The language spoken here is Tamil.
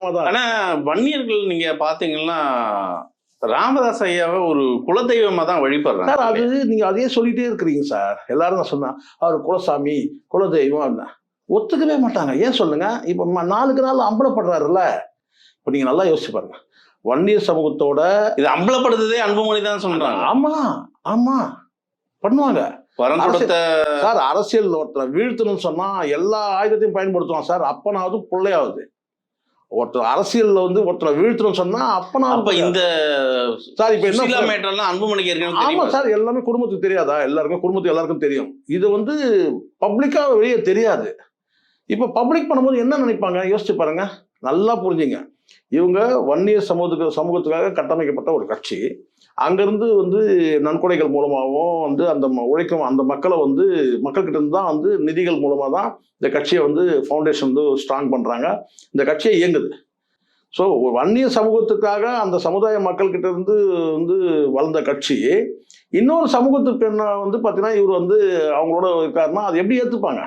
ஆனா வன்னியர்கள் நீங்க பாத்தீங்கன்னா ராமதாஸ் ஐயாவை ஒரு குலதெய்வமா தான் வழிபடுறாங்க சார். அது நீங்க அதே சொல்லிட்டே இருக்கிறீங்க சார். எல்லாரும் நான் சொன்னா அவர் குலசாமி குலதெய்வம் ஒத்துக்கவே மாட்டாங்க. ஏன் சொல்லுங்க? இப்ப நாளுக்கு நாள் அம்பலப்படுறாருல்ல. இப்ப நீங்க நல்லா யோசிச்சு பாருங்க. வன்னியர் சமூகத்தோட இது அம்பலப்படுத்துதே அன்புமணி தான் சொல்றாங்க. ஆமா ஆமா பண்ணுவாங்க சார். அரசியல் ஒருத்தர் வீழ்த்தணும்னு சொன்னா எல்லா ஆயுதத்தையும் பயன்படுத்துவான் சார். அப்பனாவது பிள்ளையாவது. ஒருத்தர் அரசியல்ல வந்து ஒருத்தரை வீழ்த்தணும்னு சொன்னா அப்ப இந்த சார் இப்ப என்ன அன்புமணிக்கு ஆமா சார். எல்லாமே குடும்பத்துக்கு தெரியாதா? குடும்பத்துக்கு எல்லாருக்கும் தெரியும். இது வந்து பப்ளிக்கா வெளியே தெரியாது. இப்ப பப்ளிக் பண்ணும்போது என்ன நினைப்பாங்க யோசிச்சு பாருங்க. நல்லா புரிஞ்சுங்க. இவங்க வன்னியர் சமூகத்துக்காக கட்டமைக்கப்பட்ட ஒரு கட்சி. அங்கிருந்து வந்து நன்கொடைகள் மூலமாகவும் வந்து அந்த உழைக்கும் அந்த மக்களை வந்து மக்கள்கிட்ட இருந்து தான் வந்து நிதிகள் மூலமா தான் இந்த கட்சியை வந்து ஃபவுண்டேஷன் வந்து ஸ்ட்ராங் பண்றாங்க. இந்த கட்சியை இயங்குது. ஸோ வன்னிய சமூகத்துக்காக அந்த சமுதாய மக்கள்கிட்ட இருந்து வந்து வளர்ந்த கட்சி இன்னொரு சமூகத்துக்கு என்ன வந்து பார்த்தீங்கன்னா இவர் வந்து அவங்களோட இருக்காருன்னா அது எப்படி ஏற்றுப்பாங்க?